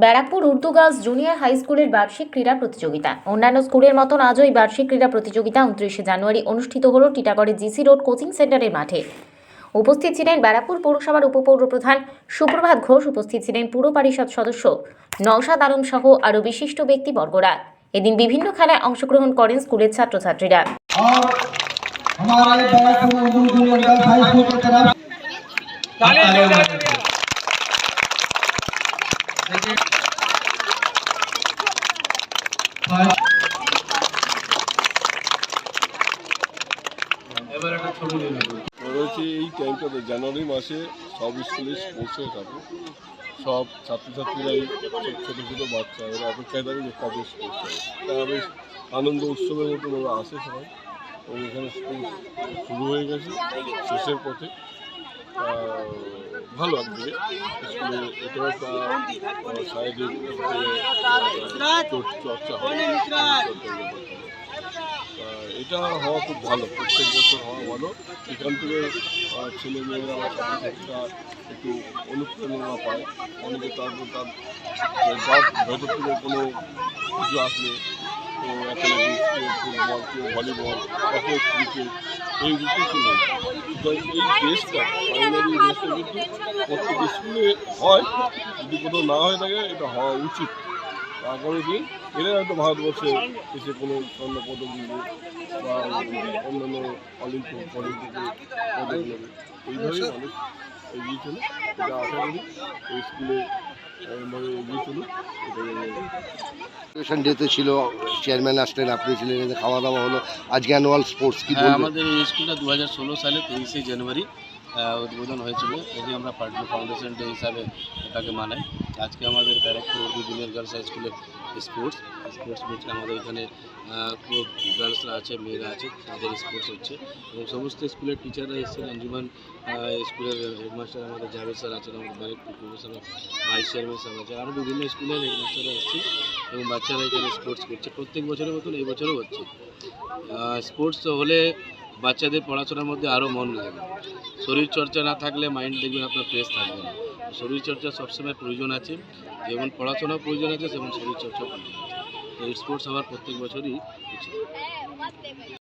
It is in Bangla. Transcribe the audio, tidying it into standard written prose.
Barrackpore Urdu girls junior high স্কুলের বার্ষিক ক্রীড়া প্রতিযোগিতা। অন্যান্য স্কুলের মতন আজও এই বার্ষিক ক্রীড়া প্রতিযোগিতা 29শে জানুয়ারি অনুষ্ঠিত হল টিটাগড়ের জিসি রোড কোচিং সেন্টারের মাঠে। উপস্থিত ছিলেন ব্যারাকপুর পৌরসভার উপপৌর প্রধান সুপ্রভাত ঘোষ, উপস্থিত ছিলেন পুর পরিষদ সদস্য নওশাদ আলম সহ আরও বিশিষ্ট ব্যক্তিবর্গরা। এদিন বিভিন্ন খেলায় অংশগ্রহণ করেন স্কুলের ছাত্রছাত্রীরা। এই টাইমটাতে জানুয়ারি মাসে সব স্কুলে স্পোর্টস হয়ে থাকে। সব ছাত্রছাত্রীরাই ছোটো ছোটো বাচ্চা এরা অপেক্ষায় থাকে যে কবে স্পোর্টস হয়। তারা বেশ আনন্দ উৎসবের মতো ওরা আসে সবাই, এবং এখানে স্পোর্টস শুরু হয়ে গেছে শেষের পথে। ভালো একদিকে স্কুলে এটাও একটা শারীরিক চর্চা হয়, এটা হওয়া খুব ভালো, প্রত্যেক বছর হওয়া ভালো। এখান থেকে ছেলেমেয়েরা ছাত্রছাত্রীরা একটু অনুপ্রেরণা পায়। অনেকে তারপর তার ভেতর থেকে কোনো কিছু আসলে অ্যাথলেটিক্স, কেউ ফুটবল, কেউ ভলিবল, কেউ ক্রিকেট, এই দিকে চলে যায়। এই দেশটা প্রাইমারি দেশটা কিন্তু প্রত্যেক স্কুলে হয়, যদি কোথাও না হয়ে থাকে এটা হওয়া উচিত। আগামী দিন এরা হয়তো ভারতবর্ষে এসে কোনো স্বর্ণ পদক দিবে বা অন্যান্য অলিম্পিকে পদক নেবে, এইভাবেই মানুষ এগিয়ে চলে। এটা আশা করি এই স্কুলে এগিয়ে চলুক। ডেতে ছিল, চেয়ারম্যান আসলেন, আপনি ছিলেন, খাওয়া দাওয়া হলো, আজকে অ্যানুয়াল স্পোর্টস কি বলবেন? আমাদের এই স্কুলটা 2016 সালে 23শে জানুয়ারি উদ্বোধন হয়েছিল। এটি আমরা পার্টনার ফাউন্ডেশন ডে হিসাবে এটাকে মানাই। আজকে আমাদের Barrackpore Urdu junior girls high স্কুলের স্পোর্টস বলছে আমাদের এখানে গার্লসরা আছে, মেয়েরা আছে, তাদের স্পোর্টস হচ্ছে এবং সমস্ত স্কুলের টিচাররা এসেছেন। আঞ্জুমান স্কুলের হেডমাস্টার আমাদের জাভেদ স্যার আছেন, আমাদের ব্যারাকপুর পৌরসভার ভাইস চেয়ারম্যান স্যার আছে, আরও বিভিন্ন স্কুলের হেডমাস্টাররা এসেছে এবং বাচ্চারা এখানে স্পোর্টস করছে। প্রত্যেক বছরের মতন এই বছরও হচ্ছে। স্পোর্টস হলে বাচ্চাদের পড়াশোনার মধ্যে আরও মন লাগে। শরীর চর্চা না থাকলে মাইন্ড দেখবেন আপনার ফ্রেশ থাকবে না। শরীর চর্চা সবসময় প্রয়োজন আছে, যেমন পড়াশোনার প্রয়োজন আছে তেমন শরীর চর্চাও প্রয়োজন আছে। তো স্পোর্টস হওয়ার প্রত্যেক বছরই উচিত।